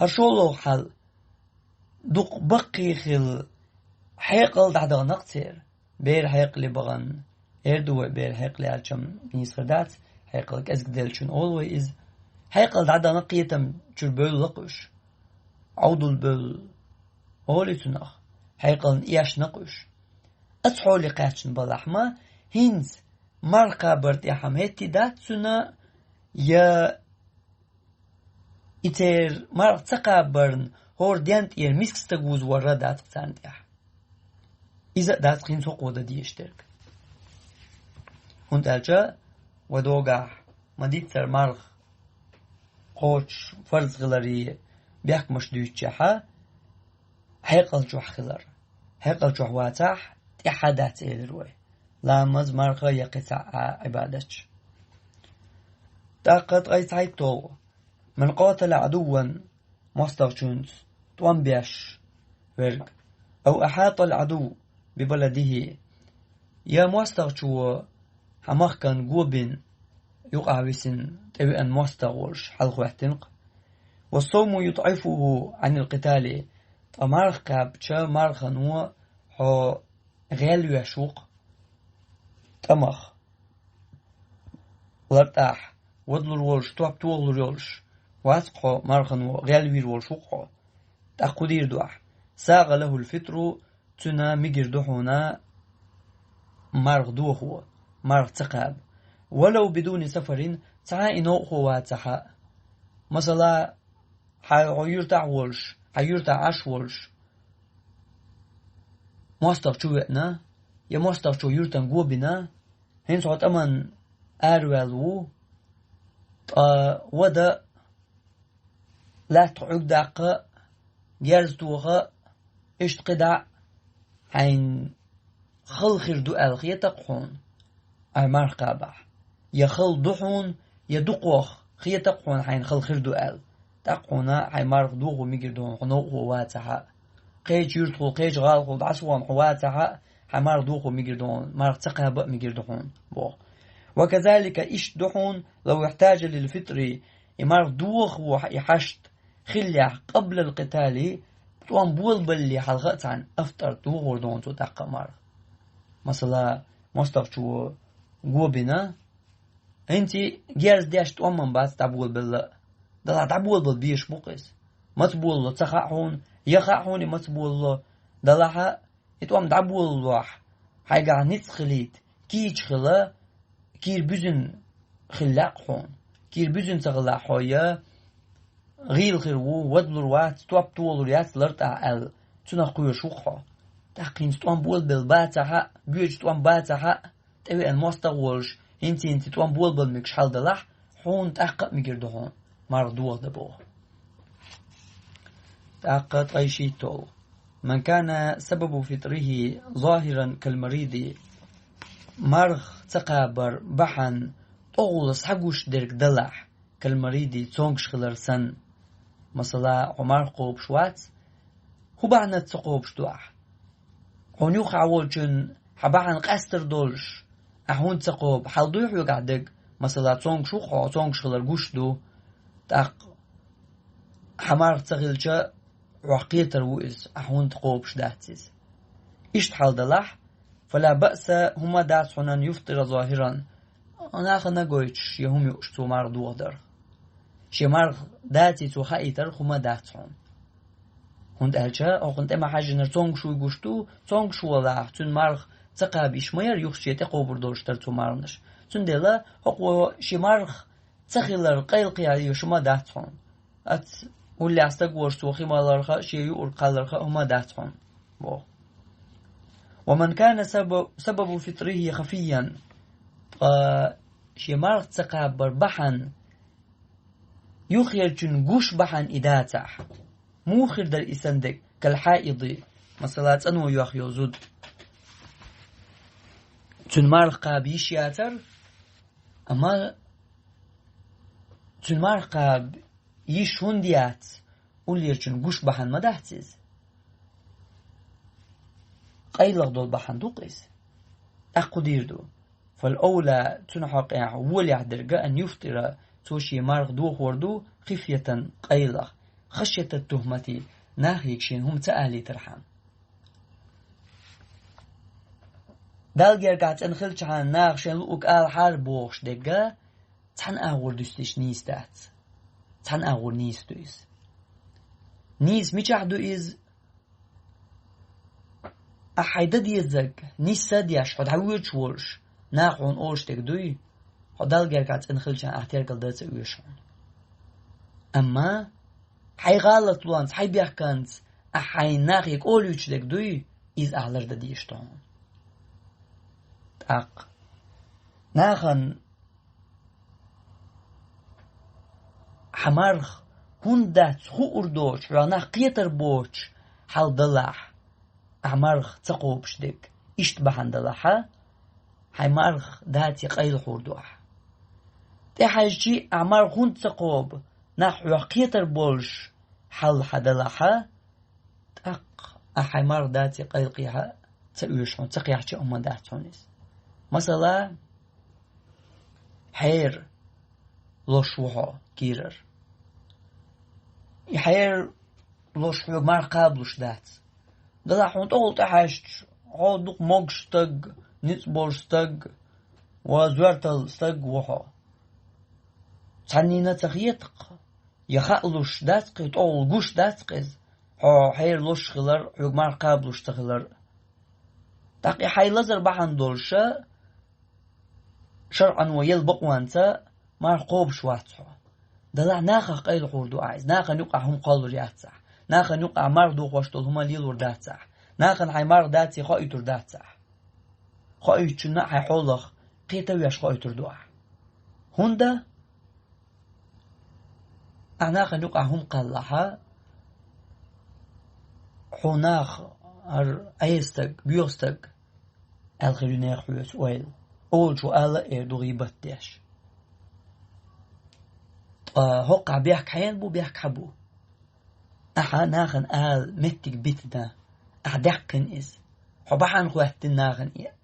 أرشولو حال دوق بقي خل حيقل دعدا نقتير بير حيقلي بغن إردوه بير حيقلي عالشم نيسردات حيقل كأزك دالشون always حيقل دعدا نقيتم جربول لقش عودو البول أولي تنخ حيقل إياش نقش أتحولي قاتشن بلحمة هنز مرقا برتيحم هيتي داتسونا يا إتير مرتقا برن هور ديانت إير مسكس تقوز ورا دات قتانديح إذا دات قين سوق ودا ديشترك هند ألجا ودوغاح مديتر مرخ قوش فرز غلاري بيحك مش دويتشاحا حيقل جوح خلار هقل شهواتح تحدث الروي لا مز مرخ يقطع عبادتش تاقت غيتعيتو من قاتل عدوا مستغشنس توان بيش ورق أو أحاط العدو ببلده يا مستغشو حمخ كان قوبين يقع بسن تبي أن مستغوش حلق احتنق والصوم يضعفه عن القتال فمارخ كابتشا مارخ نوع هو غير يشوق تمخ لرتاح ودل الولش توب طول الولش واسقه مارخ نوع غير الولشوق تقدير دوح ساغ له الفطر تنا مجر دوحنا مارغ دوحو مارغ تقاب ولو بدون سفر تعاينو هو تحا مثلا حيرتع ولش حيرتع عش ولش مستر شوئنا يا مستر شو يرتن قوبنا هين صوت أمن أروالو ودا لا تعود داقة جارز توغا اشتقدع حين خل خير دؤال خيتقحون أمار قابح يخل دحون يدقوخ خيتقحون حين خل خير دؤال تقحونا حين مارق دوغو ميقردون خنوغو واتحا قيج يرتخو قيج غالخو دعسوان حواتحا حين مارق دوغو ميقردون مارق تقهب ميقردون وكذلك إش دحون لو يحتاج للفطر مارق دوغ ويحشت خلع قبل القتال توان بول بلي حلقت عن أفطر دوغور دون تو دقا مارق مثلا مستغشو قوبنا انتي جيرز ديش توان من بعد تبول بل دلا تبول بل بيش بوقس ما تبول له تخاحون يخاحوني ما تبول له دلا يتوان تبول لوح حاجة نتخليت كيش خلا كير بزن خلاقحون كير بزن تغلا حويا غير خيرو ودلر وات تواب طول ريات لرتع ال تنقوي شوخه تحقين توان بول بالباتها بيج توان باتها تبي المستغولش انتي توان بول بالمكش حال دلح حون تحقق ميقردهون مردوغ دبوه تحقق غيشيتو من كان سبب فطره ظاهرا كالمريض مرخ تقابر بحن طغلس حقوش درك دلح كالمريض تونكش خلرسن مثلا عمر قوب شوات هو بعنا تقوب شدوح هونيوخ عوالجن حبعن قستر دولش أهون تقوب حالدوح يقعدك مثلا تونك شوخو تونك شغلر قشدو تاق حمار تغلجا وعقيتر وإز أهون تقوب شداتيز إشت حال دلح فلا بأس هما داس حنان يفطر ظاهرا أنا أخنا قويتش يهم يقشتو مردو در شمار داتي تو خايتر هما داتهم هند ألشا أو كنت أما حاجة نرتونغ شو يقشتو تونغ شو الله تون مارخ تقابيش مير يخشي تقوبر دورشتر تو مارنش تون دلا هو شمارخ تخيلر قيل قيالي شما داتهم أت واللي أستقورش تو خيمالرخا شيء يقول قالرخا هما داتهم ومن كان سبب فطره خفيا شمارخ تقابر بحن يخير جوش بحن إداتح موخر در إسندك كالحائض مثلا أنو يخيو زود تنمار قابيش ياتر أما تنمار قاب يشون ديات ولير جوش بحن مدهتز قيلغ دول بحن دوقس أقدير دو فالأولى تنحق ولي عدرقا أن يفتر توشي مارغ دو خوردو خفية قيلغ خشية التهمة ناهيك شين هم تآلي ترحم دالجر قاعد انخلش عن ناغ شين لؤك آل حار بوغش دقا تحن آغور دوستش نيستات تحن آغور نيستويز نيس ميشح دو إز أحيدا ديزك نيسا دياش حد حويرش ورش ناغون أورش تقدوي دالجر قاعد انخلش عن احتيار قلدات ويشون أما حي غالط لانس حي بيحكانت أحي ناغيك أوليوش دك دوي إز أعلر دا ديشتون تاق ناغن حمارخ هندات خو أردوش راناخ قيتر بوش حال دلاح أعمارخ تقوب شدك إشت بحند لحا حيمارخ داتي قيل حوردوح تحاجي أعمار خون تقوب نحو قيتر بولش حل حدلحا تق أحيمار داتي قيل قيها تأويشون تقيحتي أما داتونيس مثلا حير لوشوها كيرر يحير لوشوها مار قابلوش دات دلحون تقول تحاجت عودق موغشتق نتبولشتق وزورتلستق وها تعنينا تغييتق يخالوش داتق يتقول قوش داتقز حير لوش خلر يغمار قابلوش تخلر تاقي حي لزر بحن دولشا شرعا ويلبق وانتا مار قوب شواتحو دلع ناخا قيل خوردو عايز ناخا نقع هم قالو رياتسح ناخا نقع مار دو خوشتول هما ليلور داتسح ناخا حي مار داتي خايتور داتسح خايتشنا حي حولخ قيتا وياش خايتور دوح هوندا أعناخ نقع هم قلحا حوناخ أيستق بيوستق الخيرينيخ حويس ويل أول شو آلا إردو غيبت ديش هقع بيحك حين بو بيحك حبو أحا ناخن آل متك بيتنا أحدحكن إز حبحان خواتن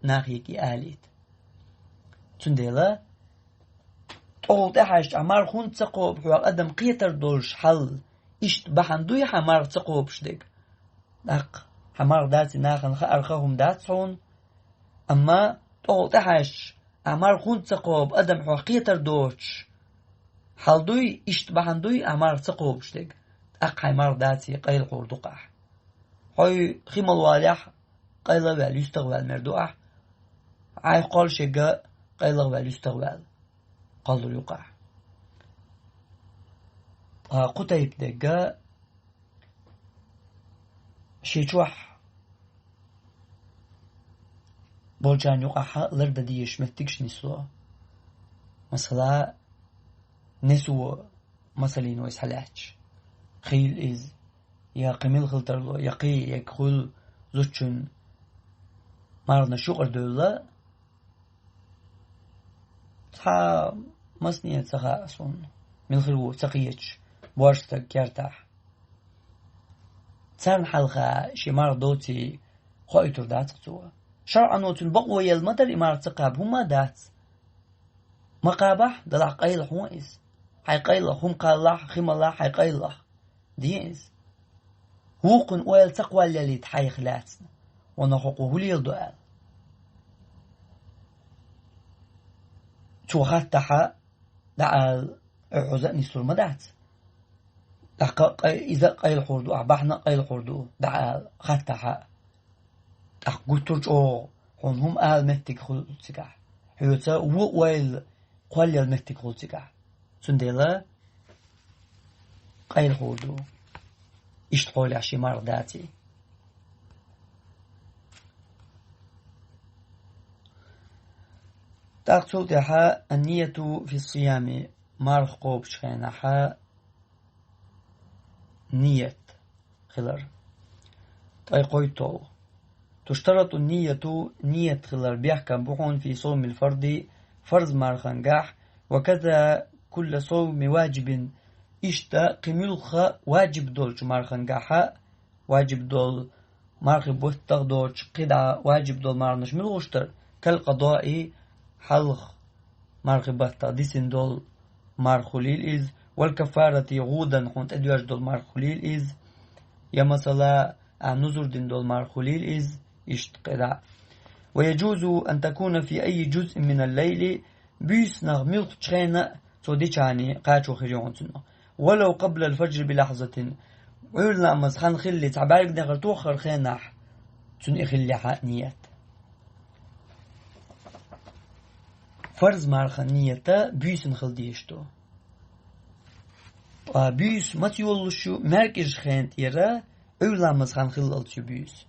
ناخيكي آليت تنديلا أول تحاجت عمار خون تقوب حوال أدم قيتر دولش حل إشت بحان دوي حمار تقوب شدك داق حمار داتي ناخن أرخهم داتسون أما أول تحاج عمار خون تقوب أدم حوال قيتر دوش حل دوي إشت بحان دوي عمار تقوب شدك داق حمار داتي قيل قردقح هاي خيم الوالح قيل والي يستغوال مردوح عاي قال شقا قيل والي يستغوال قالوا يقع قتيب دقا شيشوح بولجان يقع لرد ديش متكش نسوا مثلا نسوا مثلين ويس حلاج خيل إز يا قميل خلطر يقي يكخل زوجن مارنا شغل دولا تا مصنية سخاء أصون من خلو تقيتش بوارشتك كارتاح تسان حلقة شمار دوتي خايتر دات قطوة شرعا نوتن بقوة يلمدر إمارة تقاب هما دات مقابح دلع قيلح وإز حي قيلح هم قالح خيم الله حي قيلح ديز وقن ويل تقوى اللي تحي خلاتنا ونحقوه لي الدعاء شو خاتها دعال عزقني سور مدات إذا قيل حردو أحبحنا قيل حردو دعال خاتها قلترج هم آل متك خلصك حيوتا ويل قوال المتك خلصك سندلا قيل حردو اشتقول عشي مرداتي تقصدها النية في الصيام مارخ قوب شخينها نية خلر قويتو تشترط النية نية خلر بيحكم بحون في صوم الفرد فرض مارخنجاح وكذا كل صوم واجب إشتا قملخ واجب دولش مارخنجاح واجب دول مارخ بوستغ دولش قدع واجب دول مارنش ملوشتر كالقضاء حلق مرغبتا ديسن دول مرخوليل إز والكفارة غودا حونت أدواج دول مرخوليل إز يا مثلا نزر دين دول مرخوليل إز اشتقدا ويجوز أن تكون في أي جزء من الليل بيس نغميل تشخينا توديشاني قاتشو خريون سنة ولو قبل الفجر بلحظة ويقولنا مسخان خلي تعبارك نغر توخر خيناح تن إخلي نيات فرض مارخانية بيس نخلديشتو بيس ما تيولشو مركز خانت يرا أولامز خان خلالتو بيس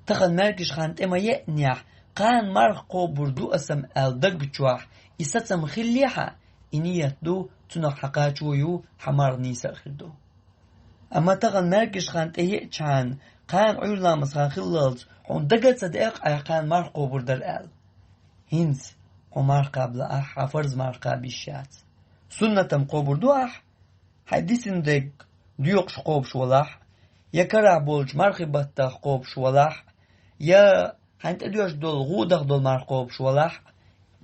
تخل مركز خانت إما يأنيح قان مارخ قو بردو أسم ألدق بچواح إستسم خليحة إنيت دو تنق حقاتو يو حمار نيسا خردو أما تغن مركش خان تهيئ چان قان عير لامس خان خلالت حون دقل صدق أي قان مرقو بردر آل هنس ومرقا بلا حفرز مرقا بيشات سنة مقوبردو حديثن دق ديوقش قوب شولاح يكرع بولج مرقي بطاق قوب شولاح يا هنت اديوش دول غودق دول مرقوب شولاح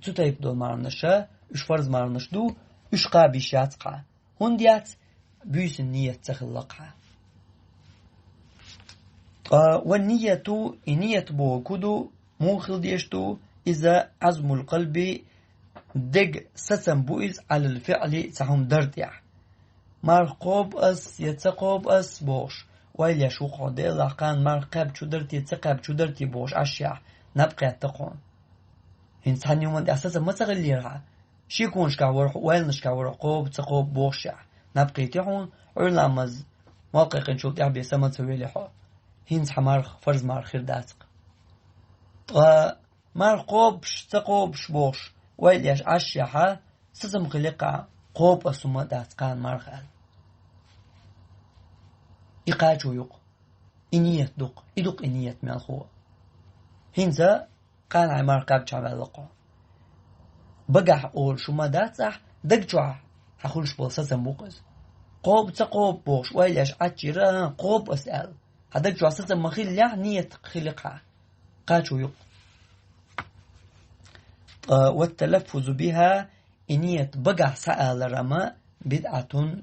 تتايب دول مرنشا اش فرز مرنش دو اش قابي شاتقا هنديات بيس النية تخلقها والنية نية بو كدو موخل ديشتو إذا عزم القلب دق سسم بوئز على الفعل تهم درديع مرقوب أس يتقوب أس بوش ويل يشوق عدي لقان مرقب شدرتي تقب شدرتي بوش أشياء نبقى تقون إنسان يوم أساسا ما تغليرها شي يكون شكاور ويل نشكاور قوب تقوب بوشع نبقى تحون علامز موقع نشوف يعبي سما تسوي لحو هينز حمارخ فرز مارخير داتق مرقوبش تقوبش بوش ويل يش أشياء سسم خلقا قوب أسما داتقان مرخال إقاجو يق إنية دق إدق إنية من الخوة هنزا قان عمار قاب شعبال لقو بقع أول شما داتح دق جوع حخولش بولسا بوقز قوب تقوب بوش ويلاش عجيرا قوب أسأل هدق جوع سسا مخيل لا نية خلقها قاجو يق والتلفظ بها إنية بقع سأل رما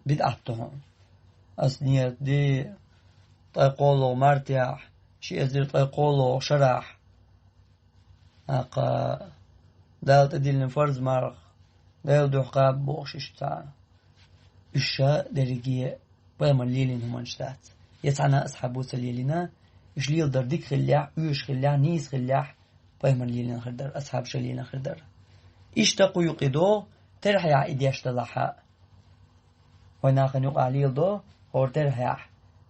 بدعتهم أصنية دي طيقولو مرتاح شيء أزير طيقولو شرح دالت أديل فرز مرخ دال دو حقاب بوش اشتاع إشاء دريقية بيما الليلين هم انشتات يسعنا أصحابو سليلنا إش ليل درديك خلاح ويش خلاح نيس خلاح بيما الليلين خردر أصحاب شليلين خردر اشتاقو يقيدو ترحي عيديش تلاحا وناخن يقع ليل دو هورتر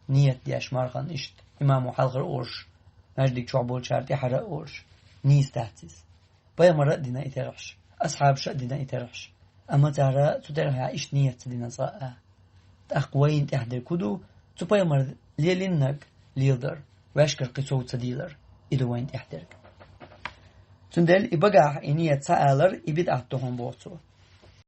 نية دياش مارخان اشت إمامو حلقر أورش مجدك شعبول شارتي حرق أورش نيس تحتيز بايا مرة دينا إترحش أصحاب شا دينا إترحش أما تارا تدرها إش نية دينا صاء تأقوين تحدر كدو بايا مرة ليلينك ليلدر واشكر قصو تديلر إدوين تحدر تندل إبقى إنية سألر إبدأتهم بوصو